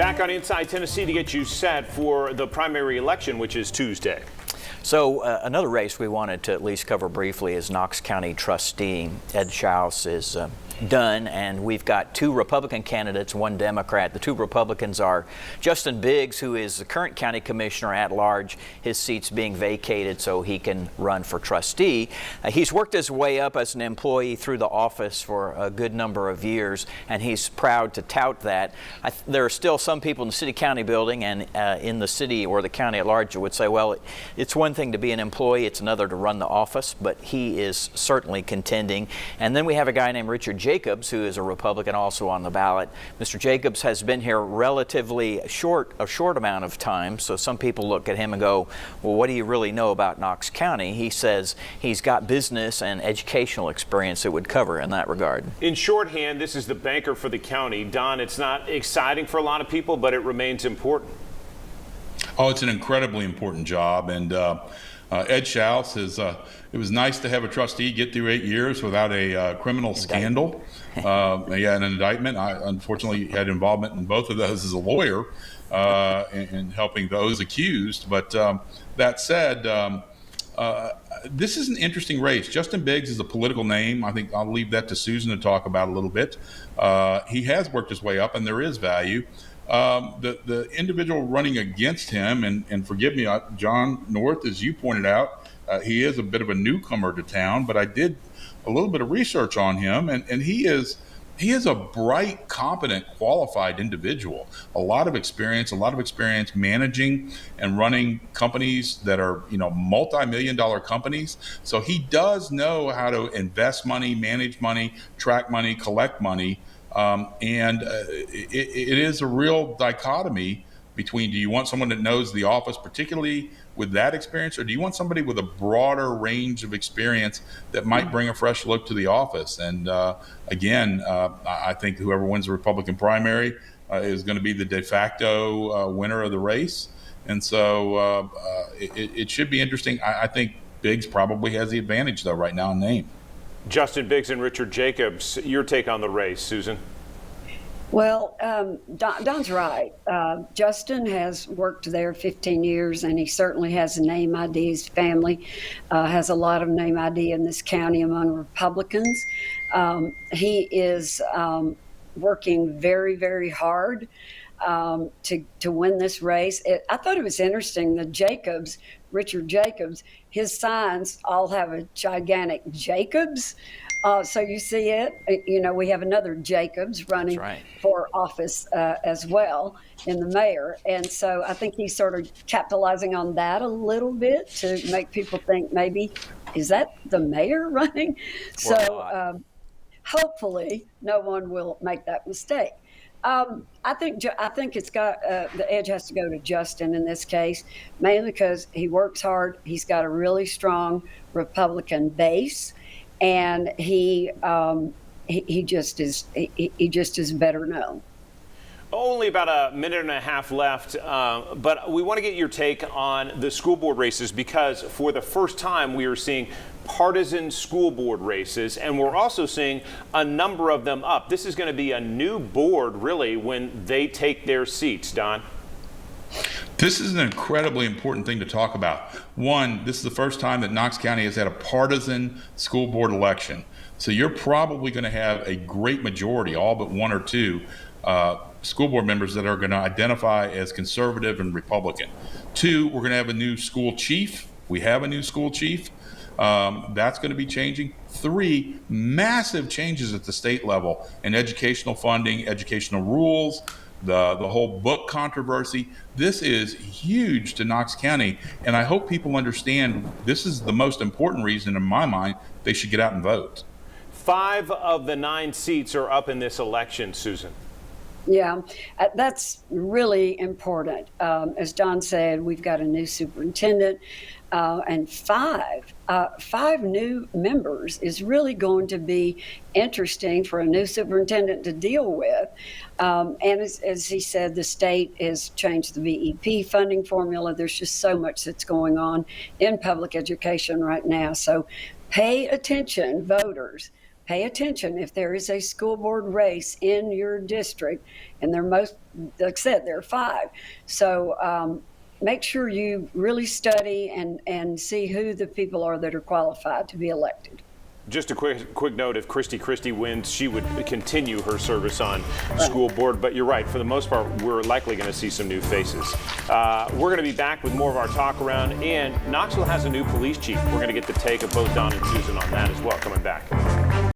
Back on Inside Tennessee to get you set for the primary election, which is Tuesday. So another race we wanted to at least cover briefly is Knox County Trustee. Ed Schaus is done, and we've got two Republican candidates, one Democrat. The two Republicans are Justin Biggs, who is the current county commissioner at large. His seat's being vacated so he can run for trustee. He's worked his way up as an employee through the office for a good number of years, and he's proud to tout that. There are still some people in the city-county building and in the city or the county at large who would say, well, it's one thing to be an employee, it's another to run the office, but he is certainly contending. And then we have a guy named Richard Jacobs, who is a Republican, also on the ballot. Mr. Jacobs has been here relatively a short amount of time, so some people look at him and go, well, what do you really know about Knox County? He says he's got business and educational experience that would cover in that regard. In shorthand, this is the banker for the county. Don, it's not exciting for a lot of people, but it remains important. Oh, it's an incredibly important job, and Ed Schaus is. It was nice to have a trustee get through 8 years without a criminal scandal. An indictment. I unfortunately had involvement in both of those as a lawyer in helping those accused. But that said, this is an interesting race. Justin Biggs is a political name. I think I'll leave that to Susan to talk about a little bit. He has worked his way up, and there is value. The individual running against him, and forgive me, John North, as you pointed out, he is a bit of a newcomer to town, but I did a little bit of research on him, and he is a bright, competent, qualified individual. A lot of experience managing and running companies that are, multi-million-dollar companies. So he does know how to invest money, manage money, track money, collect money. It is a real dichotomy between, do you want someone that knows the office, particularly with that experience, or do you want somebody with a broader range of experience that might bring a fresh look to the office? And I think whoever wins the Republican primary is going to be the de facto winner of the race. And so it should be interesting. I think Biggs probably has the advantage, though, right now in name. Justin Biggs and Richard Jacobs, your take on the race, Susan? Well, Don's right. Justin has worked there 15 years, and he certainly has a name ID. His family has a lot of name ID in this county among Republicans. He is working very, very hard to win this race. I thought it was interesting that Richard Jacobs, his signs all have a gigantic Jacobs. So you see it, we have another Jacobs running for office as well in the mayor. And so I think he's sort of capitalizing on that a little bit to make people think maybe, is that the mayor running? So hopefully no one will make that mistake. I think it's got the edge has to go to Justin in this case, mainly because he works hard. He's got a really strong Republican base, and he just is better known. Only about a minute and a half left, but we want to get your take on the school board races, because for the first time we are seeing partisan school board races, and we're also seeing a number of them up. This is going to be a new board, really, when they take their seats. Don? This is an incredibly important thing to talk about. One, this is the first time that Knox County has had a partisan school board election. So you're probably going to have a great majority, all but one or two, school board members that are going to identify as conservative and Republican. Two, we're going to have a new school chief. We have a new school chief. That's going to be changing. Three, massive changes at the state level in educational funding, educational rules, the whole book controversy. This is huge to Knox County, and I hope people understand this is the most important reason in my mind they should get out and vote. 5 of the 9 seats are up in this election, Susan. Yeah, that's really important. As Don said, we've got a new superintendent, and 5 new members is really going to be interesting for a new superintendent to deal with. And as he said, the state has changed the VEP funding formula. There's just so much that's going on in public education right now. So pay attention, voters. pay attention if there is a school board race in your district, and like I said, there are 5. So make sure you really study and see who the people are that are qualified to be elected. Just a quick note, if Christie wins, she would continue her service on school board. But you're right, for the most part, we're likely going to see some new faces. We're going to be back with more of our talk around, and Knoxville has a new police chief. We're going to get the take of both Don and Susan on that as well, coming back.